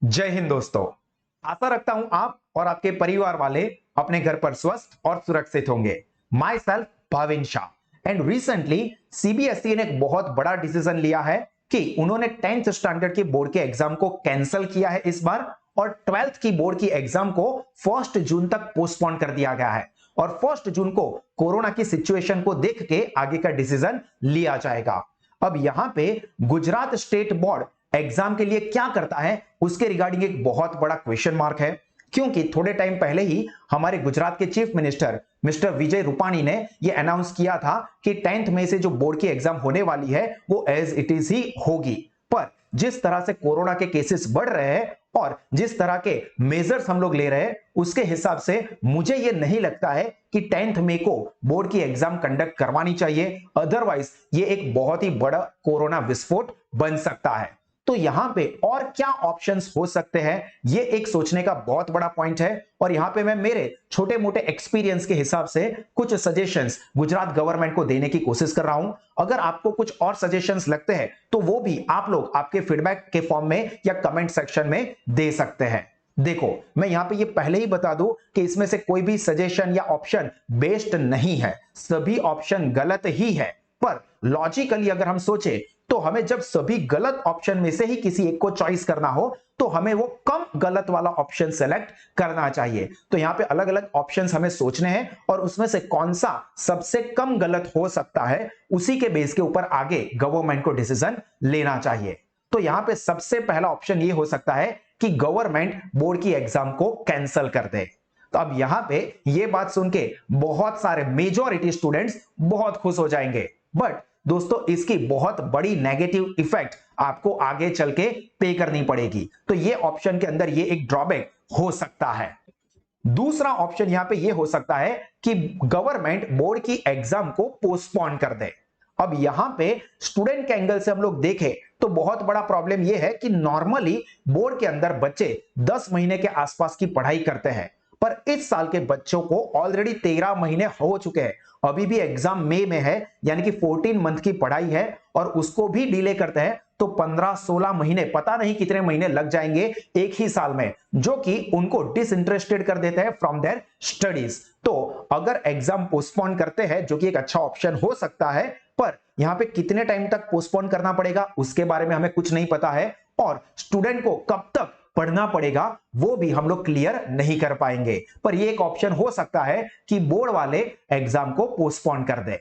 जय हिंद दोस्तों। आशा रखता हूं आप और आपके परिवार वाले अपने घर पर स्वस्थ और सुरक्षित होंगे। My self Bhavin Shah and recently CBSE ने एक बहुत बड़ा डिसीजन लिया है कि उन्होंने 10th स्टैंडर्ड की बोर्ड के एग्जाम को कैंसिल किया है इस बार, और 12th की बोर्ड की एग्जाम को 1 जून तक पोस्टपोन कर दिया गया है। और 1 जून को कोरोना की सिचुएशन को देख के आगे का डिसीजन लिया जाएगा। अब यहां पे गुजरात स्टेट बोर्ड एग्जाम के लिए क्या करता है उसके रिगार्डिंग एक बहुत बड़ा क्वेश्चन मार्क है, क्योंकि थोड़े टाइम पहले ही हमारे गुजरात के chief minister mister Vijay Rupani ने यह अनाउंस किया था कि 10th मई से जो बोर्ड की एग्जाम होने वाली है वो एज इट इज ही होगी। पर जिस तरह से कोरोना के केसेस बढ़ रहे हैं और जिस तरह के मेजर्स हम लोग ले रहे हैं उसके हिसाब से मुझे यह नहीं लगता है कि 10th मई को बोर्ड की एग्जाम कंडक्ट करवानी चाहिए, अदरवाइज ये एक बहुत ही बड़ा कोरोना विस्फोट बन सकता है। तो यहां पे और क्या ऑप्शंस हो सकते हैं, ये एक सोचने का बहुत बड़ा पॉइंट है। और यहां पे मैं मेरे छोटे मोटे एक्सपीरियंस के हिसाब से कुछ सजेशंस गुजरात गवर्नमेंट को देने की कोशिश कर रहा हूं। अगर आपको कुछ और सजेशंस लगते हैं तो वो भी आप लोग आपके फीडबैक के फॉर्म में या कमेंट सेक्शन में दे सकते हैं। देखो, मैं यहां पे ये पहले ही बता दूं कि इसमें से कोई भी सजेशन या ऑप्शन बेस्ड नहीं है, सभी ऑप्शन गलत ही है। पर लॉजिकली अगर हम सोचे तो हमें जब सभी गलत ऑप्शन में से ही किसी एक को चॉइस करना हो तो हमें वो कम गलत वाला ऑप्शन सेलेक्ट करना चाहिए। तो यहां पे अलग अलग ऑप्शंस हमें सोचने हैं और उसमें से कौन सा सबसे कम गलत हो सकता है उसी के बेस के ऊपर आगे गवर्नमेंट को डिसीजन लेना चाहिए। तो यहां पे सबसे पहला ऑप्शन ये हो सकता है कि गवर्नमेंट बोर्ड की एग्जाम को कैंसिल कर दे। तो अब यहां पे ये बात सुन के बहुत सारे मेजॉरिटी स्टूडेंट्स बहुत खुश हो जाएंगे, बट दोस्तों इसकी बहुत बड़ी नेगेटिव इफेक्ट आपको आगे चल के पे करनी पड़ेगी। तो ये ऑप्शन के अंदर ये एक ड्रॉबैक हो सकता है। दूसरा ऑप्शन यहां पे ये हो सकता है कि गवर्नमेंट बोर्ड की एग्जाम को पोस्टपोन कर दे। अब यहां पे स्टूडेंट के एंगल से हम लोग देखें तो बहुत बड़ा प्रॉब्लम यह है कि नॉर्मली बोर्ड के अंदर बच्चे 10 महीने के आसपास की पढ़ाई करते हैं, पर इस साल के बच्चों को ऑलरेडी 13 महीने हो चुके हैं। अभी भी एग्जाम मई में है, यानी कि 14 मंथ की पढ़ाई है और उसको भी डिले करते हैं तो 15-16 महीने, पता नहीं कितने महीने लग जाएंगे एक ही साल में, जो कि उनको डिसइंटरेस्टेड कर देते हैं फ्रॉम देयर स्टडीज। तो अगर एग्जाम पोस्टपोन करते हैं, जो कि एक अच्छा ऑप्शन हो सकता है, पर यहां पे कितने टाइम तक पोस्टपोन करना पड़ेगा उसके बारे में हमें कुछ नहीं पता है, और स्टूडेंट को कब तक पढ़ना पड़ेगा वो भी हम लोग क्लियर नहीं कर पाएंगे। पर ये एक ऑप्शन हो सकता है कि बोर्ड वाले एग्जाम को पोस्टपोन कर दे।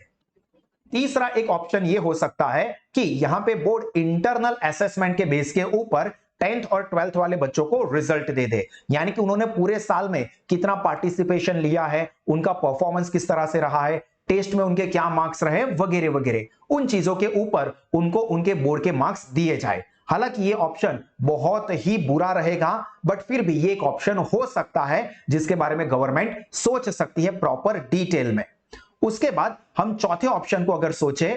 तीसरा एक ऑप्शन ये हो सकता है कि यहां पे बोर्ड इंटरनल असेसमेंट के बेस के ऊपर 10th और 12th वाले बच्चों को रिजल्ट दे दे, यानी कि उन्होंने पूरे साल में कितना पार्टिसिपेशन लिया है, उनका परफॉर्मेंस किस तरह से रहा है, टेस्ट में उनके क्या मार्क्स रहे वगैरह वगैरह, उन चीजों के ऊपर उनको उनके बोर्ड के मार्क्स दिए जाए। हालांकि ये ऑप्शन बहुत ही बुरा रहेगा, बट फिर भी ये एक ऑप्शन हो सकता है जिसके बारे में गवर्नमेंट सोच सकती है प्रॉपर डिटेल में। उसके बाद हम चौथे ऑप्शन को अगर सोचे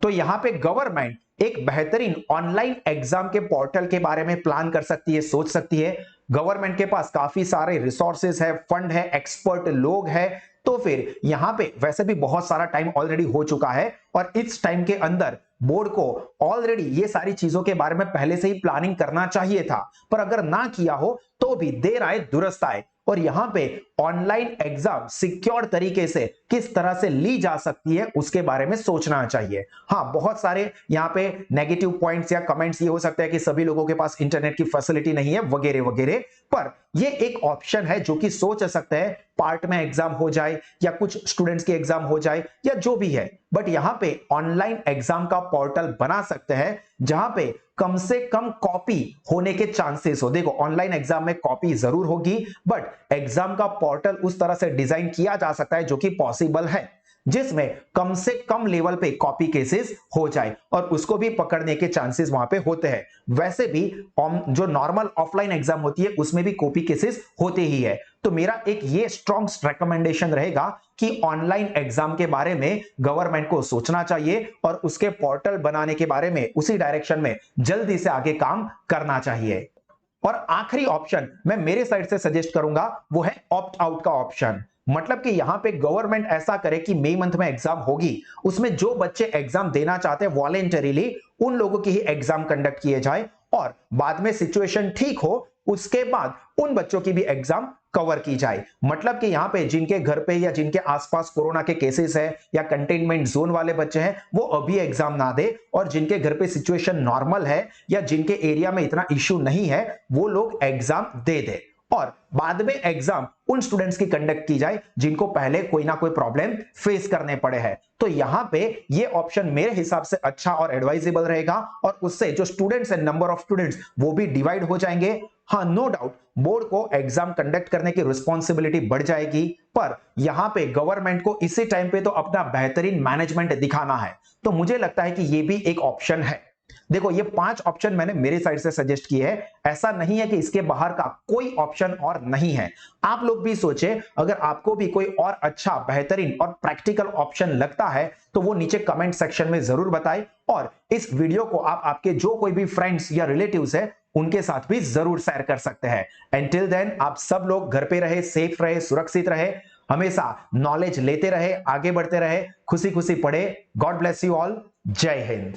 तो यहां पे गवर्नमेंट एक बेहतरीन ऑनलाइन एग्जाम के पोर्टल के बारे में प्लान कर सकती है, सोच सकती है। गवर्नमेंट के पास काफी सारे रिसोर्सेज है, फंड है, एक्सपर्ट लोग है, तो फिर यहां पे वैसे भी बहुत सारा टाइम ऑलरेडी हो चुका है और इस टाइम के अंदर बोर्ड को ऑलरेडी ये सारी चीजों के बारे में पहले से ही प्लानिंग करना चाहिए था, पर अगर ना किया हो तो भी देर आए दुरुस्त आए। और यहां पे ऑनलाइन एग्जाम सिक्योर तरीके से किस तरह से ली जा सकती है उसके बारे में सोचना चाहिए। हाँ, बहुत सारे यहां पे नेगेटिव पॉइंट्स या कमेंट्स ये हो सकते हैं कि सभी लोगों के पास इंटरनेट की फैसिलिटी नहीं है वगैरह वगैरह, पर ये एक ऑप्शन है जो कि सोच सकते हैं पार्ट में एग्जाम हो जाए या कुछ स्टूडेंट्स की एग्जाम हो जाए या जो भी है, बट यहां पे ऑनलाइन एग्जाम का पोर्टल बना सकते हैं जहां पे कम से कम कॉपी होने के चांसेस हो। देखो, ऑनलाइन एग्जाम में कॉपी जरूर होगी, बट एग्जाम का पोर्टल उस तरह से डिजाइन किया जा सकता है जो कि पॉसिबल है, जिसमें कम से कम लेवल पे कॉपी केसेस हो जाए और उसको भी पकड़ने के चांसेस वहां पे होते हैं। वैसे भी जो नॉर्मल ऑफलाइन एग्जाम होती है उसमें भी कॉपी केसेस होते ही है। तो मेरा एक ये स्ट्रॉन्ग रिकमेंडेशन रहेगा कि ऑनलाइन एग्जाम के बारे में गवर्नमेंट को सोचना चाहिए और उसके पोर्टल बनाने के बारे में उसी डायरेक्शन में जल्दी से आगे काम करना चाहिए। और आखिरी ऑप्शन मैं मेरे साइड से सजेस्ट करूंगा वो है ऑप्ट आउट का ऑप्शन। मतलब कि यहां पे गवर्नमेंट ऐसा करे कि मई मंथ में एग्जाम होगी, उसमें जो बच्चे एग्जाम देना चाहते हैं वॉलेंटरीली उन लोगों की ही एग्जाम कंडक्ट किए जाए और बाद में सिचुएशन ठीक हो उसके बाद उन बच्चों की भी एग्जाम कवर की जाए। मतलब कि यहां पे जिनके घर पे या जिनके आसपास कोरोना के केसेस है या कंटेनमेंट जोन वाले बच्चे हैं वो अभी एग्जाम ना दे, और जिनके घर पे सिचुएशन नॉर्मल है या जिनके एरिया में इतना इश्यू नहीं है वो लोग एग्जाम दे दे, और बाद में एग्जाम उन स्टूडेंट्स की कंडक्ट की जाए जिनको पहले कोई ना कोई प्रॉब्लम फेस करने पड़े हैं। तो यहां पे ये ऑप्शन मेरे हिसाब से अच्छा और एडवाइजेबल रहेगा, और उससे जो स्टूडेंट्स है, नंबर ऑफ स्टूडेंट्स वो भी डिवाइड हो जाएंगे। हाँ, नो डाउट बोर्ड को एग्जाम कंडक्ट करने की रिस्पॉन्सिबिलिटी बढ़ जाएगी, पर यहां पे गवर्नमेंट को इसी टाइम पे तो अपना बेहतरीन मैनेजमेंट दिखाना है। तो मुझे लगता है कि ये भी एक ऑप्शन है। देखो, ये 5 ऑप्शन मैंने मेरी साइड से सजेस्ट किए हैं, ऐसा नहीं है कि इसके बाहर का कोई ऑप्शन और नहीं है। आप लोग भी सोचे, अगर आपको भी कोई और अच्छा, बेहतरीन और प्रैक्टिकल ऑप्शन लगता है तो वो नीचे कमेंट सेक्शन में जरूर बताएं, और इस वीडियो को आप आपके जो कोई भी फ्रेंड्स या रिलेटिव्स है उनके साथ भी जरूर शेयर कर सकते हैं। एंटिल देन आप सब लोग घर पे रहे, सेफ रहे, सुरक्षित रहे, हमेशा नॉलेज लेते रहे, आगे बढ़ते रहे, खुशी खुशी पढ़े। God bless you all. जय हिंद।